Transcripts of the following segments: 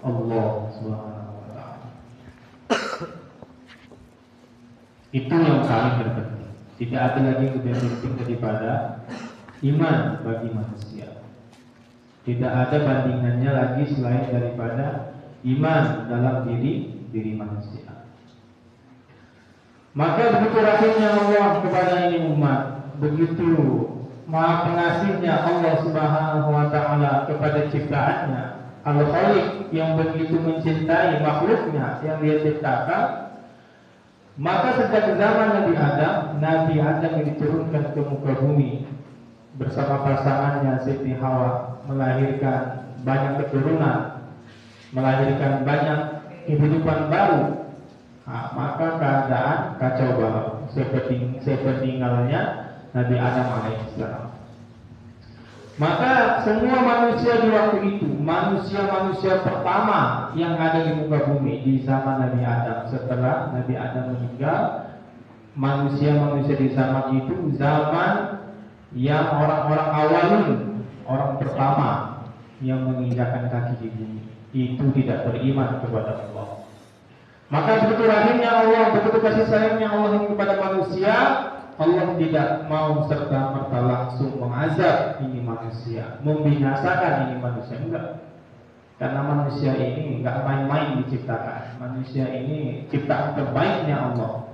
Allah Subhanahu wa taala. Itu yang paling terpenting. Tidak ada lagi lebih penting daripada iman bagi manusia. Tidak ada bandingannya lagi selain daripada iman dalam diri manusia. Maka begitu rahimnya Allah kepada ini umat, begitu maha pengasihnya Allah Subhanahu wa taala kepada ciptaannya, Al-Khaliq yang begitu mencintai makhluknya yang Dia ciptakan. Maka sejak zaman Nabi Adam diturunkan ke muka bumi bersama pasangannya Siti Hawa, melahirkan banyak keturunan, melahirkan banyak kehidupan baru. Maka keadaan kacau balau sepeninggalnya Nabi Adam alaihissalam. Maka semua manusia di waktu itu, manusia pertama yang ada di muka bumi di zaman Nabi Adam, setelah Nabi Adam meninggal, manusia di zaman itu zaman yang orang-orang awalun, orang pertama yang menginjakkan kaki di bumi, itu tidak beriman kepada Allah. Maka begitu rahimnya Allah, begitu kasih sayangnya Allah kepada manusia, Allah tidak mau serta-merta langsung mengazab ini manusia, membinasakan ini manusia, enggak. Karena manusia ini enggak main-main diciptakan. Manusia ini ciptaan terbaiknya Allah.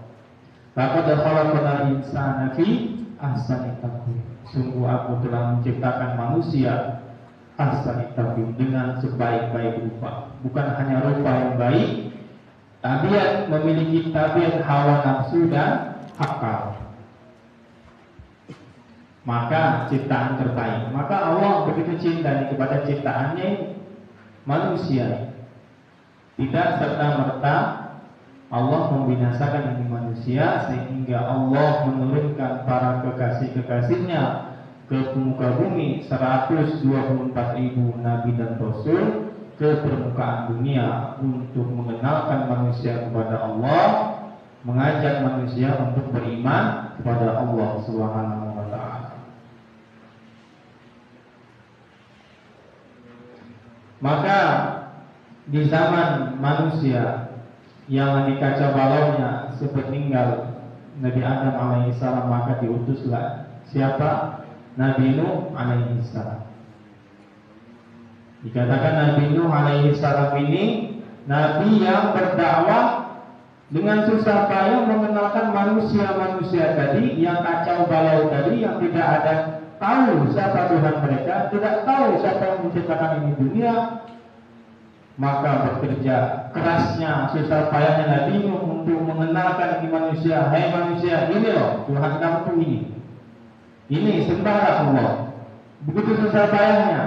Laqad khalaqnal insana fi ahsani taqwim. Sungguh aku telah menciptakan manusia ahsani taqwim, dengan sebaik-baik rupa. Bukan hanya rupa yang baik, tabiat, memiliki tabiat hawa nafsu dan akal. Maka ciptaan terbaik. Maka Allah begitu cinta kepada ciptaannya manusia. Tidak serta-merta Allah membinasakan ini manusia, sehingga Allah menurunkan para kekasih-kekasihnya ke muka bumi, 124.000 nabi dan rasul ke permukaan dunia untuk mengenalkan manusia kepada Allah, mengajak manusia untuk beriman kepada Allah Subhanahu wa taala. Maka di zaman manusia yang dikacau balaunya sepeninggal Nabi Adam alaihissalam, maka diutuslah siapa? Nabi Nuh alaihissalam. Dikatakan Nabi Nuh alaihissalam ini Nabi yang berdakwah dengan susah payah mengenalkan manusia-manusia tadi yang kacau balau tadi, yang tidak ada tahu siapa Tuhan mereka, tidak tahu siapa yang menciptakan ini dunia. Maka bekerja kerasnya, susah payahnya Nabi Nuh untuk mengenalkan ini manusia. Hai manusia, ini loh Tuhan kamu tuh ini sembahlah Allah. Begitu susah payahnya.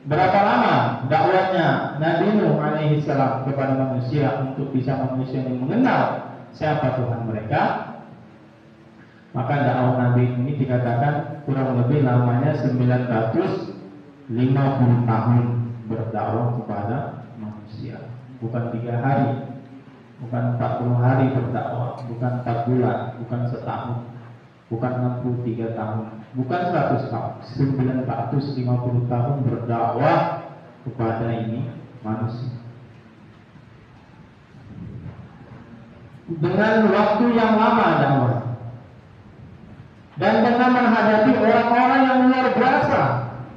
Berapa lama dakwahnya Nabi Nuh alaihissalam kepada manusia untuk bisa manusia ini mengenal siapa Tuhan mereka? Maka dakwah Nabi ini dikatakan kurang lebih lamanya 950 tahun berdakwah kepada manusia. Bukan 3 hari, bukan 40 hari berdakwah, bukan 4 bulan, bukan setahun, bukan 63 tahun, bukan 100 tahun, 950 tahun berdakwah kepada ini manusia. Dengan waktu yang lama dakwah, dan dengan menghadapi orang-orang yang luar biasa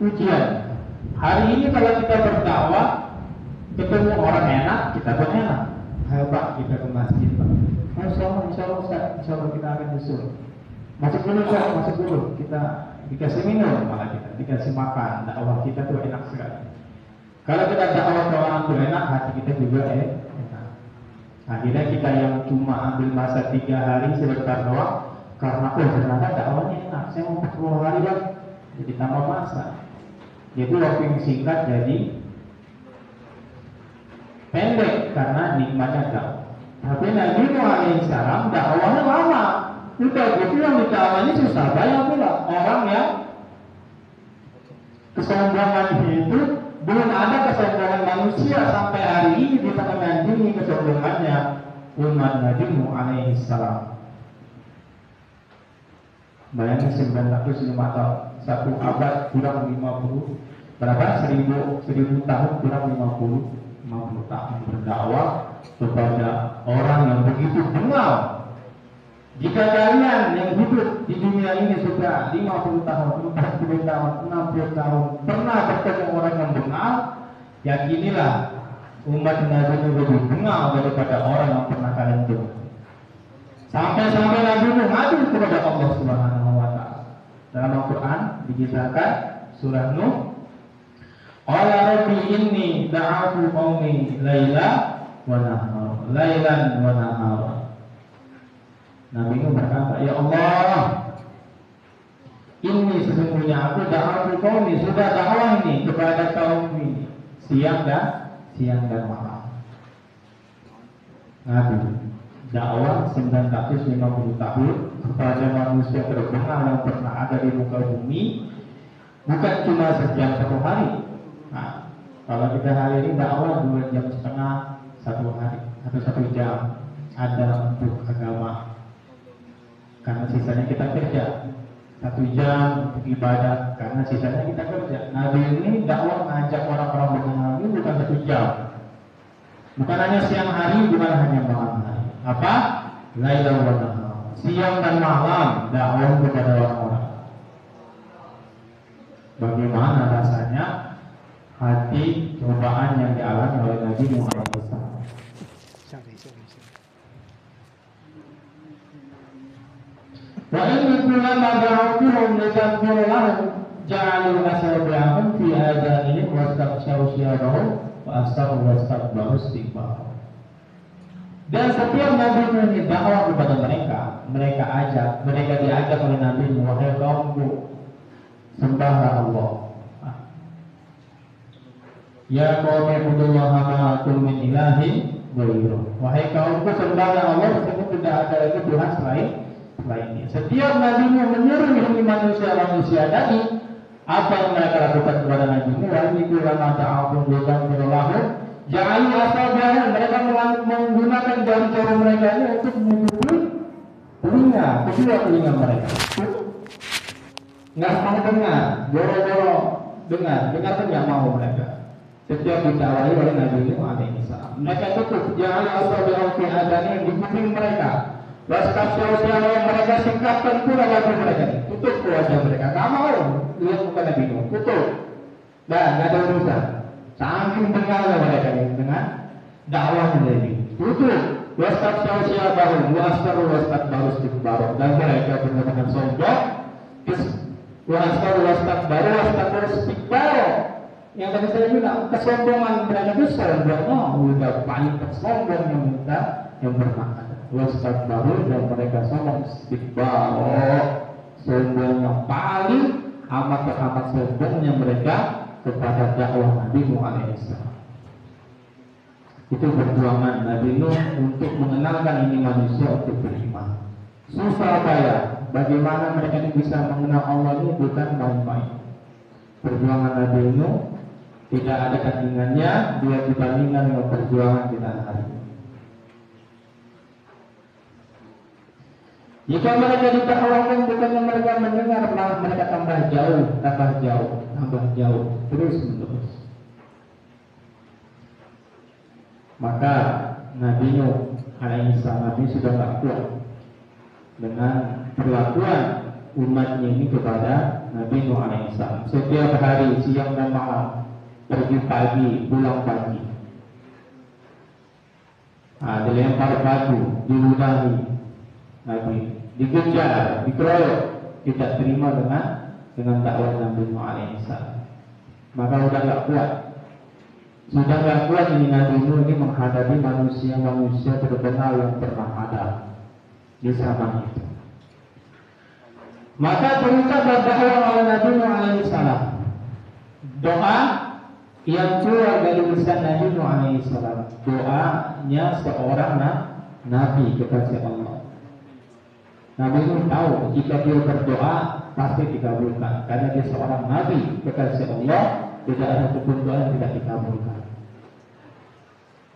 ujian. Hari ini kalau kita berdakwah, ketemu orang enak, kita pun enak. Ayo Pak, kita ke masjid Pak. Insya Allah Ustaz, insya Allah kita akan nyusul. Masuk dulu Pak, masuk dulu. Kita dikasih minum, malah kita dikasih makan. Dakwah kita tuh enak sekali. Kalau kita dakwah ke orang tuh enak, hati kita juga enak. Akhirnya kita yang cuma ambil masa 3 hari sebentar doang, karena ternyata dakwahnya enak. Saya mau 40 hari Pak, jadi tambah masa. Jadi waktu yang singkat jadi pendek karena nikmatnya dakwah. Tapi Nabi Nuh alaihissalam dakwahnya lama. Udah gitu yang dakwahnya susah banyak pula. Orang yang kesombongan itu, belum ada kesombongan manusia sampai hari ini kita menandingi kesombongannya umat Nabi Nuh alaihissalam. Bayangin 905 tahun, 1 abad kurang 50 berapa? 1000 tahun kurang 50 tahun berdakwah kepada orang yang begitu bengal. Jika kalian yang hidup di dunia ini sudah 50 tahun, 40 tahun, 60 tahun pernah bertemu orang yang bengal, yakinilah umat Nabi itu lebih bengal daripada orang yang pernah kalian temui. Sampai-sampai Nabi Nuh ngadu kepada Allah Subhanahu wa taala. Dalam Al-Qur'an dikisahkan surah Nuh, qala rabbi inni da'atu qaumi lailan wa nahara. Nabi Nuh berkata, ya Allah, ini sesungguhnya aku da'atu qaumi, sudah dakwah ini kepada kaum ini siang dan malam. Nabi dakwah 950 tahun kepada manusia terbengal yang pernah ada di muka bumi, bukan cuma sejam 1 hari. Nah, kalau kita hari ini dakwah 2,5 jam 1 hari atau 1 jam ada untuk agama, karena sisanya kita kerja. 1 jam untuk ibadah, karena sisanya kita kerja. Nabi ini dakwah ngajak orang-orang mengenal ini bukan 1 jam, bukan hanya siang hari, bukan hanya malam hari. Apa? Lailan wa nahar, siang dan malam dakwah kepada orang-orang. Bagaimana rasanya hati cobaan yang dialami oleh Nabi Muhammad SAW? Wa in kullama da'awtuhum litaghfira lahum ja'alu asabi'ahum fi adhanihim wastaghshaw thiyabahum wa asarru wastakbaru istikbaran. Dan setiap Nabi ini dakwah kepada mereka diajak oleh Nabi, wahai kaumku, sembahlah Allah. Ya qaumi ibudullaha ma lakum min ilahin ghairuh. Wahai kaumku, sembahlah Allah, sesungguhnya tidak ada lagi Tuhan selainnya. Setiap Nabi menyuruh ini manusia tadi, apa yang mereka lakukan kepada Nabi ini? Wa itu lama ta'awun lillahi. Jangan asal-asalan mereka menggunakan jari-jari mereka ini untuk menutupi kedua telinga mereka. Nggak mau dengar, boro-boro dengar pun nggak mau mereka. Setiap ditawari oleh Nabi Muhammad, mereka tutup jangan asal-asalan fi adani di kuping mereka. Waskaf yang mereka singkapkan pula wajah mereka, tutup wajah mereka. Nggak mau lihat muka Nabi, tutup. Dan nggak ada urusan. Saking bengalnya mereka dengan dakwah Nabi. Tutup. Waskaf baru, wastak baru istikbaru. Dan mereka benar-benar sombong. Wastak baru istikbaru. Yang tadi saya bilang, kesombongan mereka itu sombongnya udah paling tersombong yang minta yang bermakan. Wastak baru dan mereka sombong istikbaru. Sombongnya paling amat sombongnya mereka kepada dakwah Nabi Muhammad SAW. Itu perjuangan Nabi Nuh untuk mengenalkan ini manusia untuk beriman. Susah payah, bagaimana mereka ini bisa mengenal Allah ini bukan main-main. Perjuangan Nabi Nuh tidak ada tandingannya bila dibandingkan dengan perjuangan kita hari ini. Jika mereka didakwahkan bukannya mereka mendengar, malah mereka tambah jauh, terus menerus. Maka Nabi Nuh alaihissalam Nabi sudah tak kuat dengan perlakuan umatnya ini kepada Nabi Nuh alaihissalam. Setiap hari siang dan malam, pergi pagi, pulang pagi. Dilempar batu, diludahi Nabi, dikejar, dikeroyok, tidak terima dengan dakwah Nabi Nuh alaihissalam. Maka sudah tak kuat ini Nabi Nuh ini menghadapi manusia terkenal yang pernah ada di zaman itu. Maka terucaplah dakwah oleh Nabi Nuh alaihissalam. Doa yang keluar dari lisan Nabi Nuh alaihissalam, doanya seorang nabi kekasih Allah. Nabi Nuh tahu jika dia berdoa pasti dikabulkan, karena dia seorang nabi kekasih Allah, tidak ada satupun doa yang tidak dikabulkan.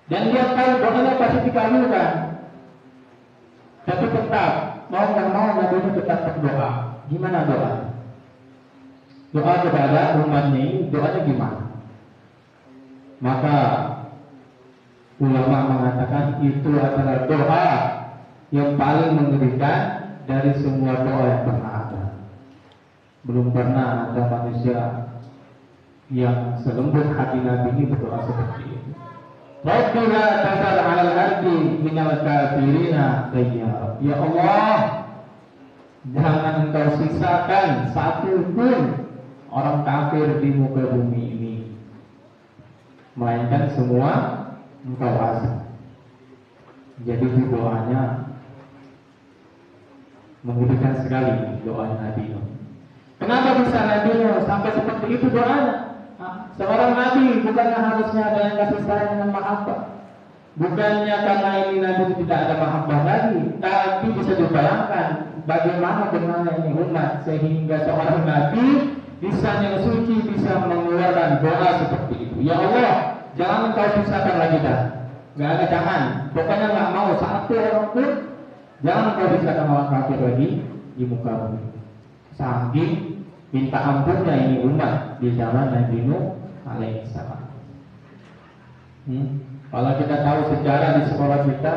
Dan dia tahu doanya pasti dikabulkan, tapi tetap mau nggak mau Nabi Nuh tetap berdoa. Gimana doa? doa kepada umatnya ini doanya gimana? Maka ulama mengatakan itu adalah doa yang paling mengerikan dari semua doa yang pernah ada. Belum pernah ada manusia yang selembut hati Nabi ini berdoa seperti itu. Rabbana tasar 'alal ardi minal kafirina dayyara. Ya Allah, jangan Engkau sisakan satu pun orang kafir di muka bumi ini, melainkan semua Engkau azab. Jadi doanya mengerikan sekali doa Nabi Nuh. Kenapa bisa Nabi Nuh sampai seperti itu doanya? Seorang Nabi bukannya harusnya ada yang kasih sayang dan mahabbah. Bukannya karena ini Nabi tidak ada mahabbah lagi, tapi bisa dibayangkan bagaimana benarnya ini umat sehingga seorang Nabi bisa yang suci bisa mengeluarkan doa seperti itu. Ya Allah, jangan Engkau sisakan lagi dah. Nggak ada, jangan. Pokoknya nggak mau satu orang pun jangan Engkau sisakan orang kafir lagi di muka bumi. Saking minta ampunnya ini umat di zaman Nabi Nuh alaihissalam. Kalau kita tahu sejarah di sekolah kita,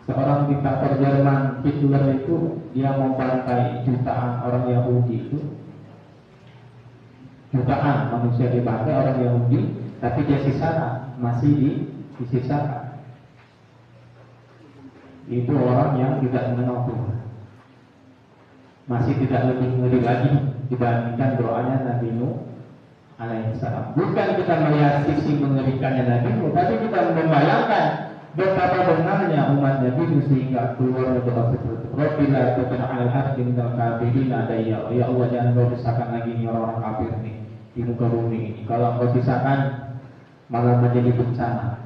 seorang diktator Jerman Hitler itu dia membantai jutaan orang Yahudi itu, jutaan manusia dibantai orang Yahudi, tapi dia sisakan, masih disisakan. Itu orang yang tidak mengenal Tuhan, masih tidak lebih ngeri lagi dibandingkan doanya Nabi Nuh alaihissalam. Bukan kita melihat sisi mengerikannya Nabi Nuh, tapi kita membayangkan betapa benarnya umat Nabi Nuh sehingga keluar doa seperti Rabbana tasar 'alal ardi minal kafirina dayyara. Ya Allah, jangan Engkau sisakan lagi nih orang-orang kafir nih di muka bumi ini. Kalau Engkau sisakan malah menjadi bencana.